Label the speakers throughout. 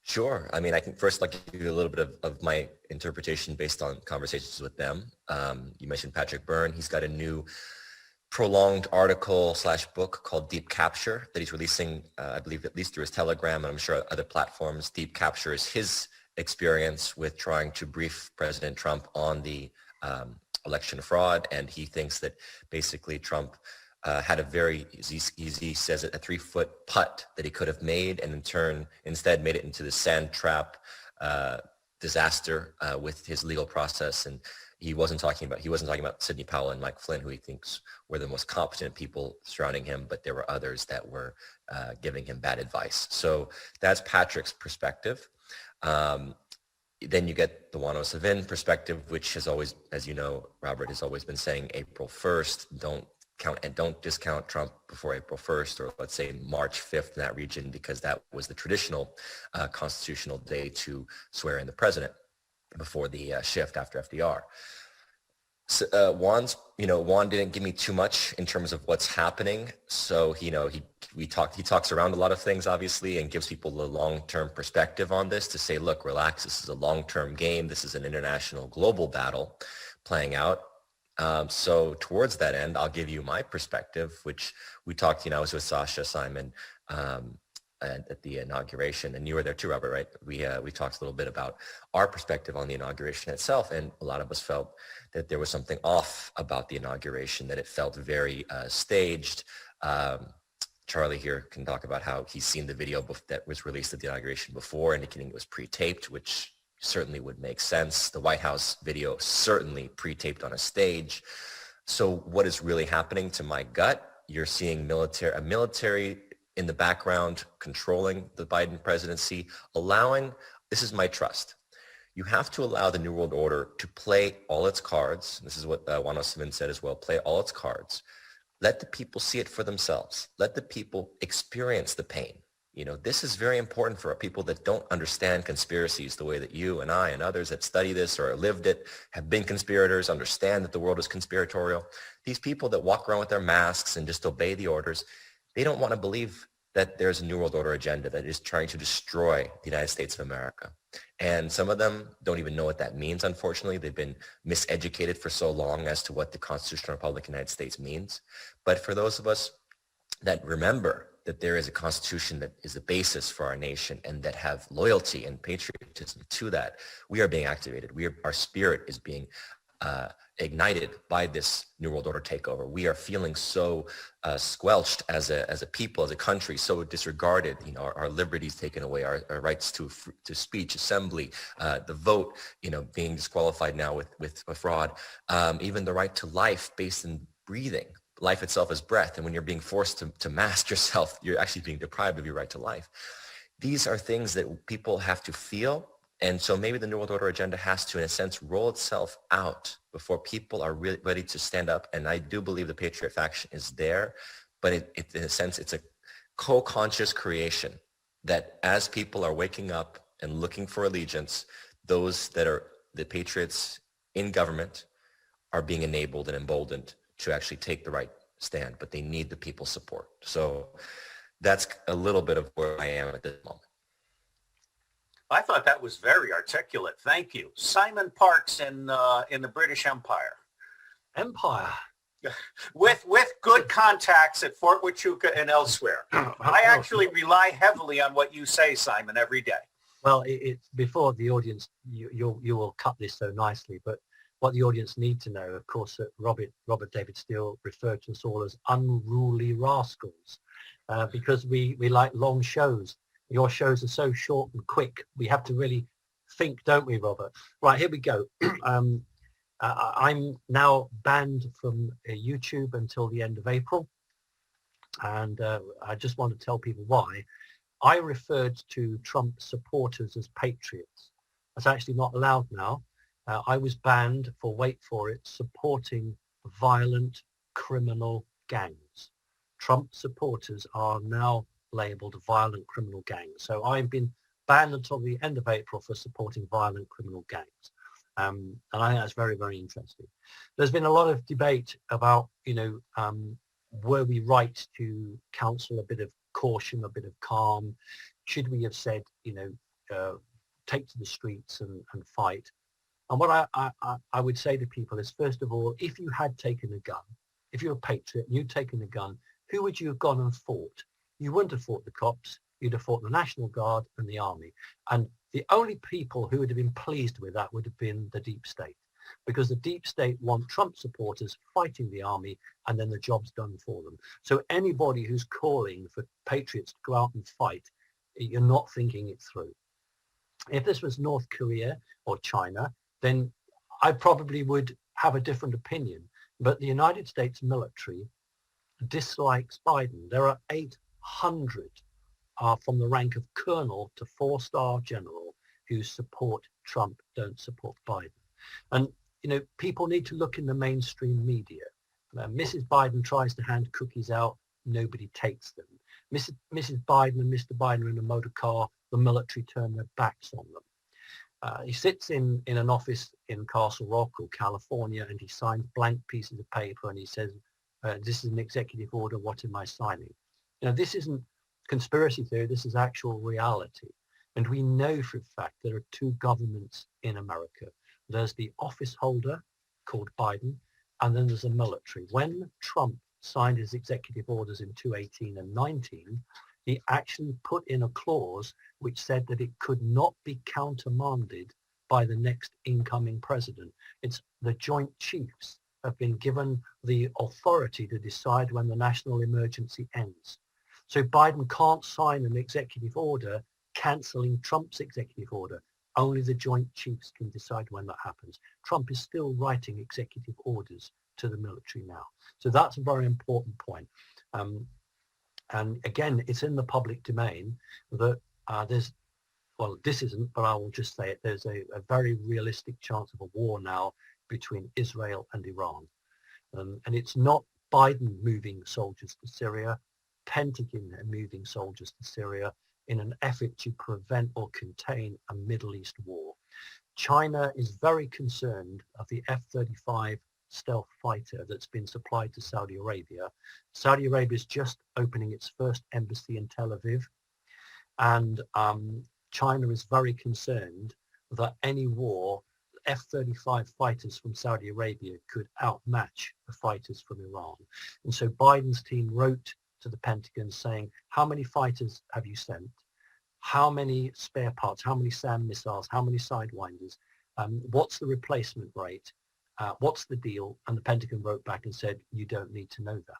Speaker 1: Sure. I mean, I can first like give you a little bit of my interpretation based on conversations with them. You mentioned Patrick Byrne. He's got a new prolonged article / book called Deep Capture that he's releasing, I believe, at least through his Telegram, and I'm sure other platforms. Deep Capture is his experience with trying to brief President Trump on the election fraud, and he thinks that basically Trump had a very easy, says it, a 3-foot putt that he could have made, and in turn, instead made it into the sand trap disaster with his legal process. And he wasn't talking about Sidney Powell and Mike Flynn, who he thinks were the most competent people surrounding him, but there were others that were giving him bad advice. So that's Patrick's perspective. Then you get the 107 perspective, which has always, as you know, Robert, has always been saying April 1st, don't discount Trump before April 1st, or let's say March 5th in that region, because that was the traditional constitutional day to swear in the president before the shift after FDR. So, Juan didn't give me too much in terms of what's happening. So, he talks around a lot of things, obviously, and gives people the long-term perspective on this to say, look, relax, this is a long-term game. This is an international global battle playing out. So towards that end, I'll give you my perspective, which we talked, I was with Sasha Simon at the inauguration, and you were there too, Robert, right? We talked a little bit about our perspective on the inauguration itself, and a lot of us felt that there was something off about the inauguration, that it felt very staged. Charlie here can talk about how he's seen the video that was released at the inauguration before, indicating it was pre-taped, which certainly would make sense. The White House video certainly pre-taped on a stage. So what is really happening to my gut? You're seeing a military in the background controlling the Biden presidency, this is my trust. You have to allow the New World Order to play all its cards. This is what 107 said as well, play all its cards. Let the people see it for themselves. Let the people experience the pain. This is very important for people that don't understand conspiracies the way that you and I and others that study this or lived it, have been conspirators, understand that the world is conspiratorial. These people that walk around with their masks and just obey the orders, they don't want to believe that there's a New World Order agenda that is trying to destroy the United States of America. And some of them don't even know what that means, unfortunately. They've been miseducated for so long as to what the Constitutional Republic of the United States means. But for those of us that remember that there is a constitution that is the basis for our nation and that have loyalty and patriotism to that, we are being activated. Our spirit is being ignited by this New World Order takeover. We are feeling so squelched as a people, as a country, so disregarded. Our liberties taken away, our rights to speech, assembly, the vote, being disqualified now with fraud, even the right to life based in breathing. Life itself is breath. And when you're being forced to mask yourself, you're actually being deprived of your right to life. These are things that people have to feel. And so maybe the New World Order agenda has to, in a sense, roll itself out before people are really ready to stand up. And I do believe the Patriot faction is there, but in a sense, it's a co-conscious creation that as people are waking up and looking for allegiance, those that are the patriots in government are being enabled and emboldened to actually take the right stand, but they need the people's support. So that's a little bit of where I am at this moment.
Speaker 2: I thought that was very articulate. Thank you. Simon Parks in the British Empire.
Speaker 3: Empire.
Speaker 2: With good contacts at Fort Huachuca and elsewhere. I actually rely heavily on what you say, Simon, every day.
Speaker 3: Well, it's before the audience, you will cut this so nicely, but what the audience need to know, of course, that Robert David Steele referred to us all as unruly rascals because we like long shows. Your shows are so short and quick. We have to really think, don't we, Robert? Right, here we go. I'm now banned from YouTube until the end of April. And I just want to tell people why. I referred to Trump supporters as patriots. That's actually not allowed now. I was banned for, wait for it, supporting violent criminal gangs. Trump supporters are now labeled violent criminal gangs. So I've been banned until the end of April for supporting violent criminal gangs. And I think that's very, very interesting. There's been a lot of debate about, were we right to counsel a bit of caution, a bit of calm? Should we have said, take to the streets and fight. And what I would say to people is, first of all, if you had taken a gun, if you're a patriot and you'd taken a gun, who would you have gone and fought? You wouldn't have fought the cops. You'd have fought the National Guard and the army. And the only people who would have been pleased with that would have been the deep state, because the deep state want Trump supporters fighting the army, and then the job's done for them. So anybody who's calling for patriots to go out and fight, you're not thinking it through. If this was North Korea or China, then I probably would have a different opinion. But the United States military dislikes Biden. There are 800 from the rank of colonel to 4-star general who support Trump, don't support Biden. And, you know, people need to look in the mainstream media. Mrs. Biden tries to hand cookies out. Nobody takes them. Mrs. Biden and Mr. Biden are in a motor car. The military turn their backs on them. He sits in an office in Castle Rock or California, and he signs blank pieces of paper, and he says, this is an executive order. What am I signing? You know, this isn't conspiracy theory. This is actual reality. And we know for a fact there are two governments in America. There's the office holder called Biden, and then there's the military. When Trump signed his executive orders in 2018 and 19, he actually put in a clause which said that it could not be countermanded by the next incoming president. It's the Joint Chiefs have been given the authority to decide when the national emergency ends. So Biden can't sign an executive order cancelling Trump's executive order. Only the Joint Chiefs can decide when that happens. Trump is still writing executive orders to the military now. So that's a very important point. And again, it's in the public domain that there's, well, this isn't, but I will just say it, there's a very realistic chance of a war now between Israel and Iran. And it's not Biden moving soldiers to Syria, Pentagon are moving soldiers to Syria in an effort to prevent or contain a Middle East war. China is very concerned of the F-35 stealth fighter that's been supplied to Saudi Arabia. Saudi Arabia is just opening its first embassy in Tel Aviv. And China is very concerned that any war, F-35 fighters from Saudi Arabia could outmatch the fighters from Iran. And so Biden's team wrote to the Pentagon saying, how many fighters have you sent? How many spare parts? How many SAM missiles? How many Sidewinders? What's the replacement rate? What's the deal? And the Pentagon wrote back and said, you don't need to know that.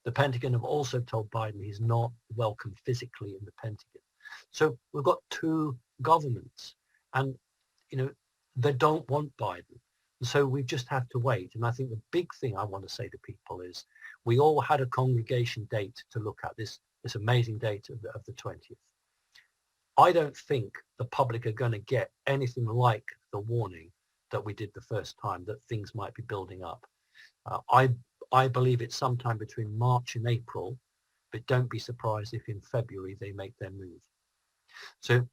Speaker 3: The Pentagon have also told Biden he's not welcome physically in the Pentagon. So we've got two governments, and, you know, they don't want Biden. So we just have to wait. And I think the big thing I want to say to people is we all had a congregation date to look at, this amazing date of the 20th. I don't think the public are going to get anything like the warning that we did the first time, that things might be building up. I believe it's sometime between March and April, but don't be surprised if in February they make their move. So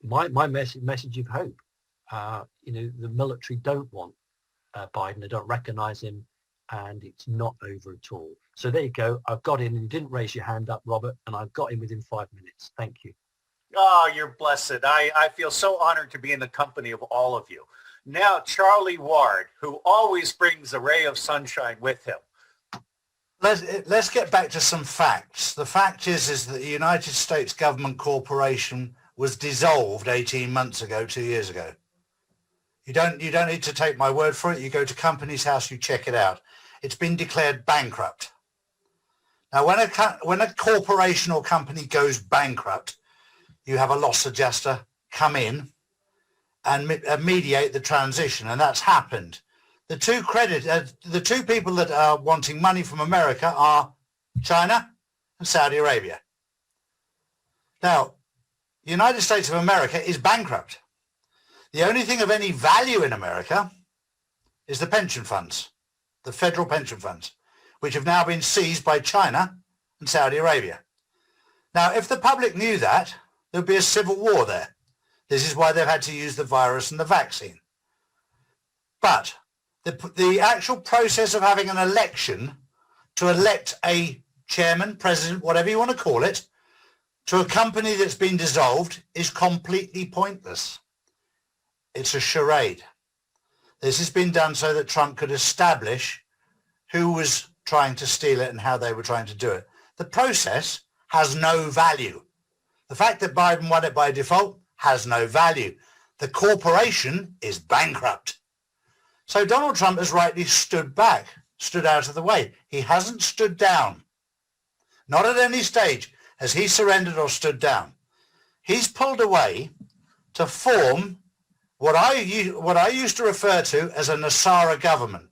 Speaker 3: my message of hope, you know, the military don't want Biden, they don't recognize him, and it's not over at all. So there you go. I've got in, and you didn't raise your hand up, Robert, and I've got in within 5 minutes. Thank you.
Speaker 2: Oh, you're blessed. I feel so honored to be in the company of all of you. Now, Charlie Ward, who always brings a ray of sunshine with him.
Speaker 4: Let's get back to some facts. The fact is that the United States Government Corporation was dissolved 18 months ago, 2 years ago. You don't need to take my word for it. You go to Companies House, you check it out. It's been declared bankrupt. Now, when a corporation or company goes bankrupt, you have a loss adjuster come in and mediate the transition, and that's happened. The two people that are wanting money from America are China and Saudi Arabia. Now, the United States of America is bankrupt. The only thing of any value in America is the pension funds, the federal pension funds, which have now been seized by China and Saudi Arabia. Now, if the public knew that, there'd be a civil war there. This is why they've had to use the virus and the vaccine. But the actual process of having an election to elect a chairman, president, whatever you want to call it, to a company that's been dissolved is completely pointless. It's a charade. This has been done so that Trump could establish who was trying to steal it and how they were trying to do it. The process has no value. The fact that Biden won it by default has no value. The corporation is bankrupt. So Donald Trump has rightly stood back, stood out of the way. He hasn't stood down. Not at any stage has he surrendered or stood down. He's pulled away to form what I used to refer to as a Nasara government.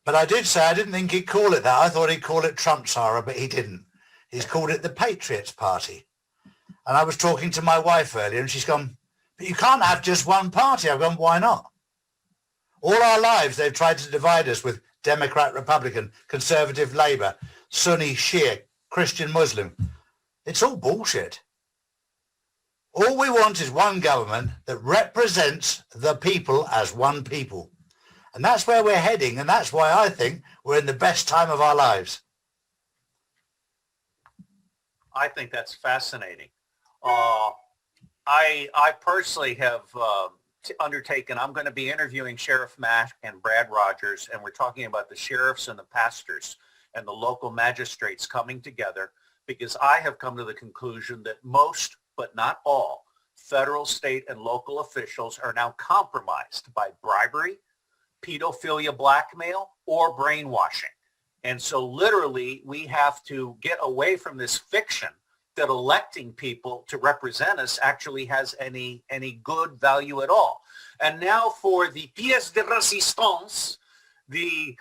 Speaker 4: But I did say I didn't think he'd call it that. I thought he'd call it Trump-Sara, but he didn't. He's called it the Patriots Party. And I was talking to my wife earlier and she's gone, but you can't have just one party. I've gone, why not? All our lives they've tried to divide us with Democrat, Republican, Conservative, Labour, Sunni, Shia, Christian, Muslim. It's all bullshit. All we want is one government that represents the people as one people. And that's where we're heading. And that's why I think we're in the best time of our lives.
Speaker 2: I think that's fascinating. I personally have undertaken, I'm going to be interviewing Sheriff Matt and Brad Rogers, and we're talking about the sheriffs and the pastors and the local magistrates coming together, because I have come to the conclusion that most, but not all, federal, state, and local officials are now compromised by bribery, pedophilia, blackmail, or brainwashing. And so literally we have to get away from this fiction that electing people to represent us actually has any good value at all. And now for the pièce de résistance, the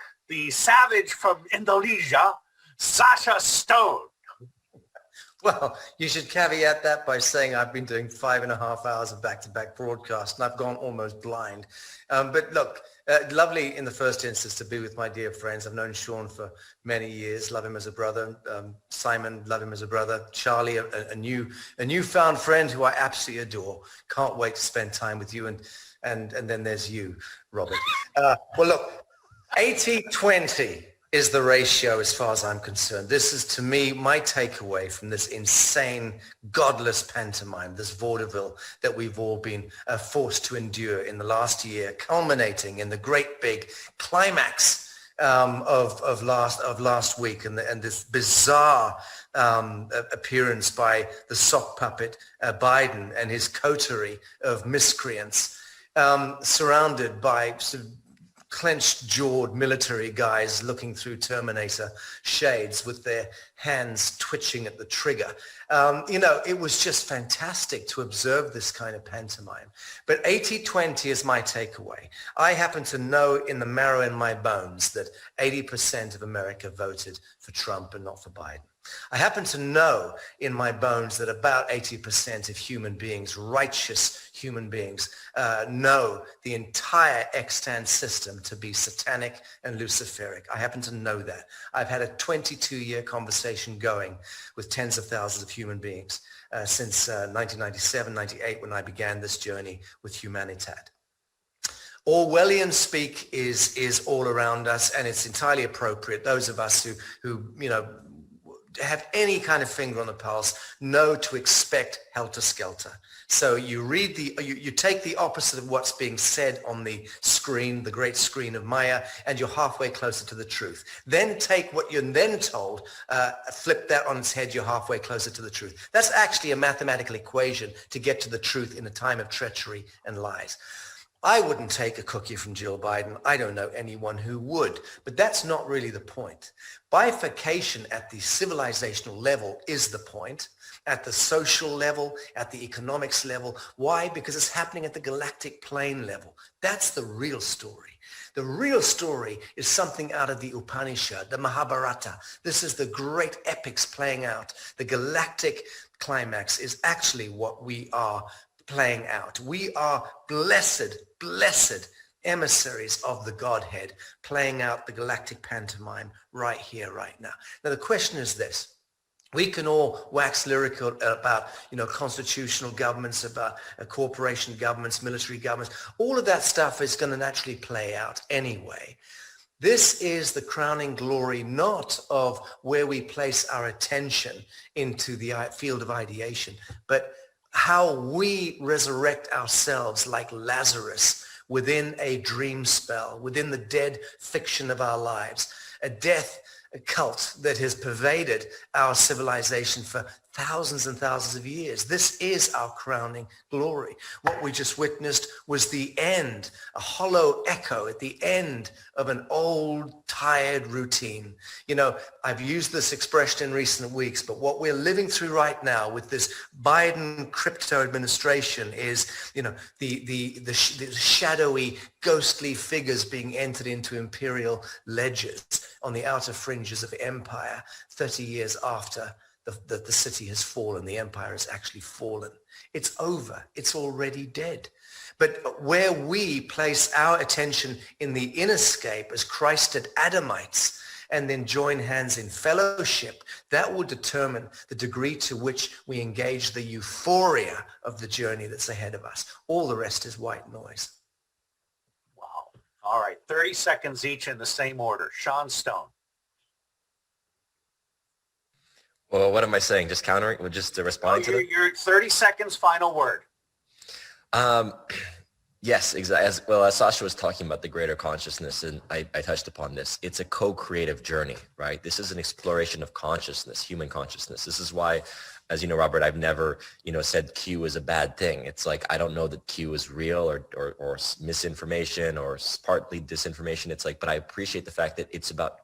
Speaker 2: savage from Indonesia, Sasha Stone.
Speaker 5: Well, you should caveat that by saying I've been doing 5.5 hours of back-to-back broadcast and I've gone almost blind. But look, lovely in the first instance to be with my dear friends. I've known Sean for many years, love him as a brother. Simon, love him as a brother. Charlie, a newfound friend who I absolutely adore. Can't wait to spend time with you. And then there's you, Robert. Well, look, 80-20 is the ratio as far as I'm concerned. This is, to me, my takeaway from this insane, godless pantomime, this vaudeville that we've all been forced to endure in the last year, culminating in the great big climax of last week and this bizarre appearance by the sock puppet Biden and his coterie of miscreants, surrounded by sort of clenched-jawed military guys looking through Terminator shades with their hands twitching at the trigger. It was just fantastic to observe this kind of pantomime. But 80-20 is my takeaway. I happen to know in the marrow in my bones that 80% of America voted for Trump and not for Biden. I happen to know in my bones that about 80% of human beings, righteous human beings, know the entire extant system to be satanic and luciferic. I happen to know that. I've had a 22-year conversation going with tens of thousands of human beings since 1997, 98, when I began this journey with Humanitat. Orwellian speak is all around us, and it's entirely appropriate. Those of us who have any kind of finger on the pulse know to expect helter-skelter. So you read you take the opposite of what's being said on the screen, the great screen of Maya, and you're halfway closer to the truth. Then take what you're then told, flip that on its head, you're halfway closer to the truth. That's actually a mathematical equation to get to the truth in a time of treachery and lies. I wouldn't take a cookie from Jill Biden. I don't know anyone who would, but that's not really the point. Bifurcation at the civilizational level is the point, at the social level, at the economics level. Why? Because it's happening at the galactic plane level. That's the real story. The real story is something out of the Upanishad, the Mahabharata. This is the great epics playing out. The galactic climax is actually what we are playing out. We are blessed emissaries of the Godhead playing out the galactic pantomime right here, right now. Now, the question is this. We can all wax lyrical about, constitutional governments, about corporation governments, military governments. All of that stuff is going to naturally play out anyway. This is the crowning glory, not of where we place our attention into the field of ideation, but how we resurrect ourselves like Lazarus within a dream spell, within the dead fiction of our lives, a death cult that has pervaded our civilization for thousands and thousands of years. This is our crowning glory. What we just witnessed was the end, a hollow echo at the end of an old, tired routine. You know, I've used this expression in recent weeks, but what we're living through right now with this Biden crypto administration is, you know, the shadowy, ghostly figures being entered into imperial ledgers on the outer fringes of empire 30 years after the city has fallen, the empire has actually fallen. It's over. It's already dead. But where we place our attention in the innerscape as Christed Adamites and then join hands in fellowship, that will determine the degree to which we engage the euphoria of the journey that's ahead of us. All the rest is white noise.
Speaker 2: Wow. All right. 30 seconds each in the same order. Sean Stone.
Speaker 1: Well, what am I saying? Just countering? Just responding to that?
Speaker 2: Your 30 seconds, final word.
Speaker 1: Yes, exactly. As Sasha was talking about the greater consciousness, and I touched upon this, it's a co-creative journey, right? This is an exploration of consciousness, human consciousness. This is why, as you know, Robert, I've never, said Q is a bad thing. It's like, I don't know that Q is real or misinformation or partly disinformation. It's like, but I appreciate the fact that it's about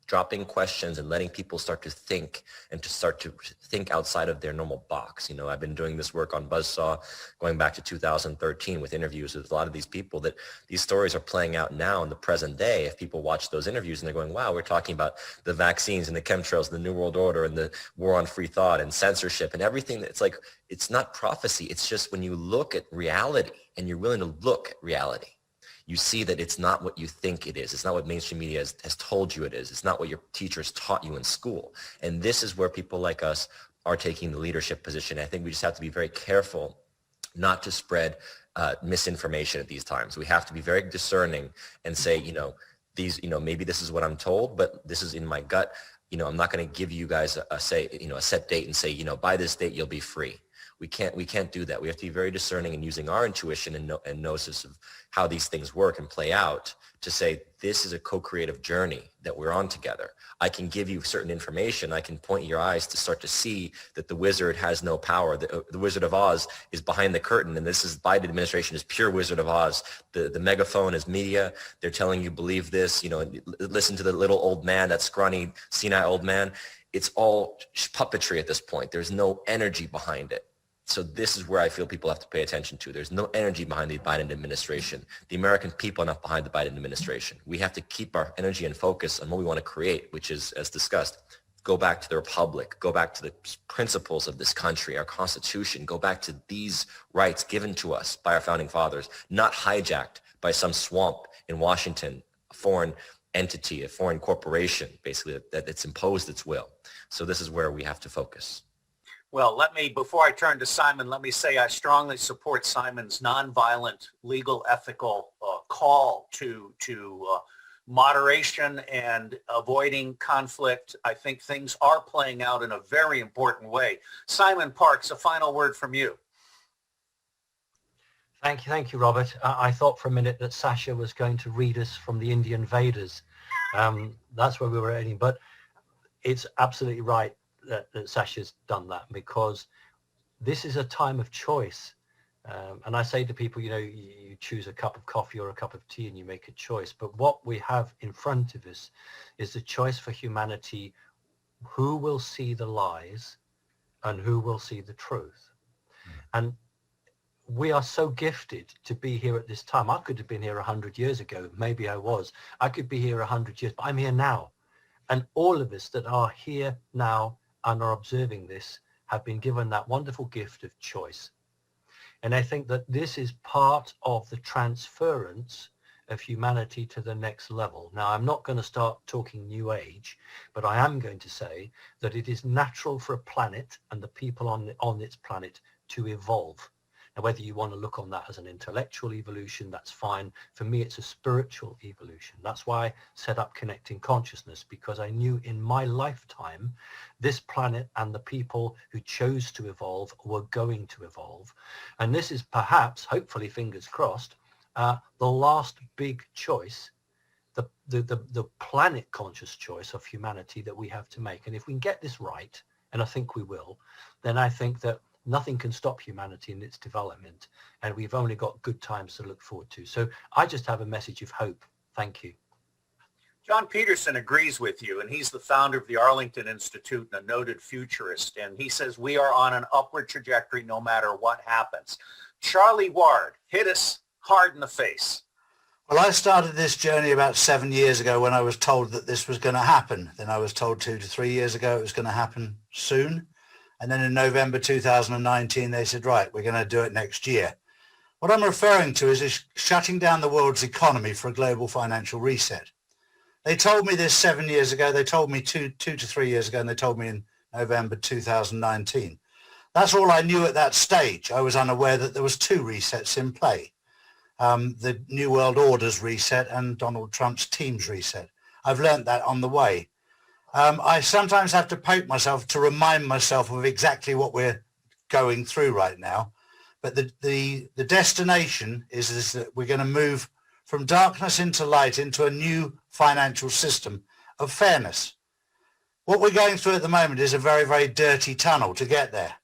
Speaker 1: dropping questions and letting people start to think and to start to think outside of their normal box. I've been doing this work on Buzzsaw going back to 2013 with interviews with a lot of these people, that these stories are playing out now in the present day. If people watch those interviews and they're going, wow, we're talking about the vaccines and the chemtrails, the New World Order and the war on free thought and censorship and everything. It's like, it's not prophecy. It's just when you look at reality and you're willing to look at reality, you see that it's not what you think it is. It's not what mainstream media has told you it is. It's not what your teachers taught you in school. And this is where people like us are taking the leadership position. I think we just have to be very careful not to spread misinformation at these times. We have to be very discerning and say, maybe this is what I'm told, but this is in my gut. I'm not going to give you guys a set date and say, by this date, you'll be free. We can't do that. We have to be very discerning and using our intuition and gnosis of how these things work and play out to say, this is a co-creative journey that we're on together. I can give you certain information. I can point your eyes to start to see that the wizard has no power. The Wizard of Oz is behind the curtain, and this is Biden administration is pure Wizard of Oz. The megaphone is media. They're telling you believe this, listen to the little old man, that scrawny, senile old man. It's all puppetry at this point. There's no energy behind it. So this is where I feel people have to pay attention to. There's no energy behind the Biden administration. The American people are not behind the Biden administration. We have to keep our energy and focus on what we want to create, which is, as discussed, go back to the republic, go back to the principles of this country, our Constitution, go back to these rights given to us by our founding fathers, not hijacked by some swamp in Washington, a foreign entity, a foreign corporation, basically, that it's imposed its will. So this is where we have to focus.
Speaker 2: Well, before I turn to Simon, let me say I strongly support Simon's nonviolent, legal, ethical call to moderation and avoiding conflict. I think things are playing out in a very important way. Simon Parks, a final word from you.
Speaker 3: Thank you, Robert. I thought for a minute that Sasha was going to read us from the Indian Vedas. That's where we were heading, but it's absolutely right that Sasha's done that, because this is a time of choice. And I say to people, you choose a cup of coffee or a cup of tea and you make a choice. But what we have in front of us is the choice for humanity: who will see the lies and who will see the truth. And we are so gifted to be here at this time. I could have been here 100 years ago. Maybe I was. I could be here 100 years, but I'm here now. And all of us that are here now and are observing this have been given that wonderful gift of choice. And I think that this is part of the transference of humanity to the next level. Now, I'm not going to start talking New Age, but I am going to say that it is natural for a planet and the people on its planet to evolve. And whether you want to look on that as an intellectual evolution, that's fine. For me, it's a spiritual evolution. That's why I set up Connecting Consciousness, because I knew in my lifetime, this planet and the people who chose to evolve were going to evolve. And this is perhaps, hopefully, fingers crossed, the last big choice, the planet conscious choice of humanity that we have to make. And if we can get this right, and I think we will, then I think that nothing can stop humanity in its development, and we've only got good times to look forward to. So I just have a message of hope. Thank you.
Speaker 2: John Peterson agrees with you, and he's the founder of the Arlington Institute and a noted futurist. And he says we are on an upward trajectory no matter what happens. Charlie Ward, hit us hard in the face.
Speaker 4: Well, I started this journey about 7 years ago when I was told that this was going to happen. Then I was told 2 to 3 years ago it was going to happen soon. And then in November 2019, they said, right, we're going to do it next year. What I'm referring to is shutting down the world's economy for a global financial reset. They told me this 7 years ago. They told me two to 3 years ago, and they told me in November 2019. That's all I knew at that stage. I was unaware that there was 2 resets in play. The New World Order's reset and Donald Trump's team's reset. I've learned that on the way. I sometimes have to poke myself to remind myself of exactly what we're going through right now. But the destination is that we're going to move from darkness into light, into a new financial system of fairness. What we're going through at the moment is a very, very dirty tunnel to get there.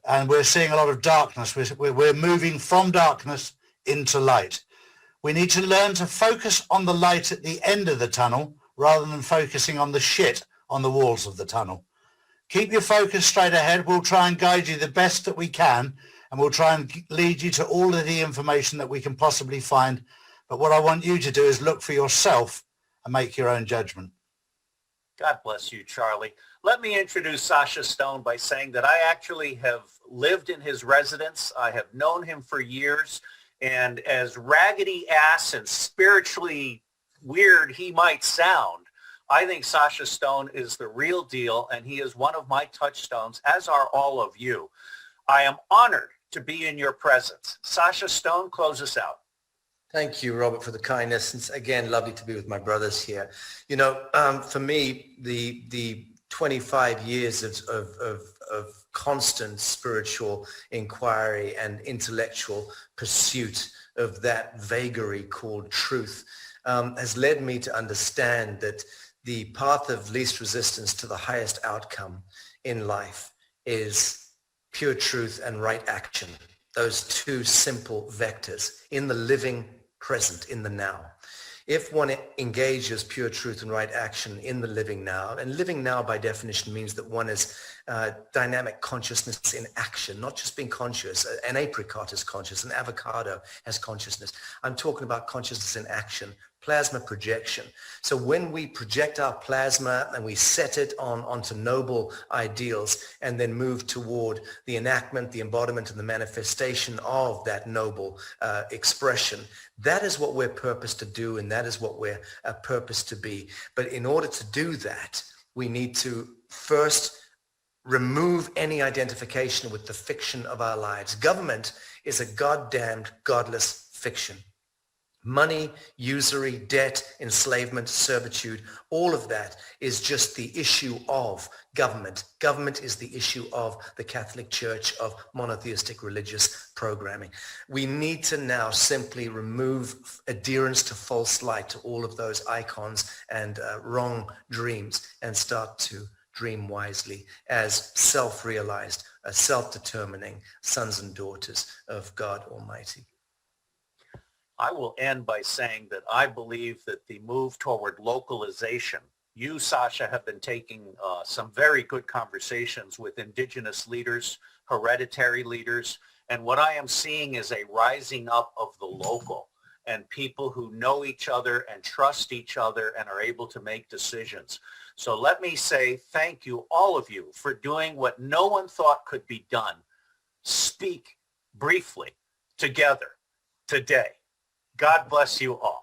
Speaker 4: And we're seeing a lot of darkness. We're moving from darkness into light. We need to learn to focus on the light at the end of the tunnel rather than focusing on the shit on the walls of the tunnel. Keep your focus straight ahead. We'll try and guide you the best that we can, and we'll try and lead you to all of the information that we can possibly find. But what I want you to do is look for yourself and make your own judgment.
Speaker 2: God bless you, Charlie. Let me introduce Sasha Stone by saying that I actually have lived in his residence. I have known him for years, and as raggedy ass and spiritually weird he might sound, I think Sasha Stone is the real deal, and he is one of my touchstones, as are all of you. I am honored to be in your presence. Sasha Stone, close us out.
Speaker 5: Thank you, Robert, for the kindness. It's, again, lovely to be with my brothers here. You know, for me, the 25 years of constant spiritual inquiry and intellectual pursuit of that vagary called truth has led me to understand that the path of least resistance to the highest outcome in life is pure truth and right action. Those 2 simple vectors in the living present, in the now. If one engages pure truth and right action in the living now, and living now by definition means that one is dynamic consciousness in action, not just being conscious. An apricot is conscious, an avocado has consciousness. I'm talking about consciousness in action, plasma projection. So when we project our plasma and we set it onto noble ideals and then move toward the enactment, the embodiment, and the manifestation of that noble expression, that is what we're purposed to do, and that is what we're purposed to be. But in order to do that, we need to first remove any identification with the fiction of our lives. Government is a goddamned godless fiction. Money, usury, debt, enslavement, servitude, all of that is just the issue of government. Government is the issue of the Catholic Church, of monotheistic religious programming. We need to now simply remove adherence to false light, to all of those icons and wrong dreams, and start to dream wisely as self-realized, self-determining sons and daughters of God Almighty.
Speaker 2: I will end by saying that I believe that the move toward localization, you, Sasha, have been taking some very good conversations with indigenous leaders, hereditary leaders, and what I am seeing is a rising up of the local and people who know each other and trust each other and are able to make decisions. So let me say thank you, all of you, for doing what no one thought could be done. Speak briefly together today. God bless you all.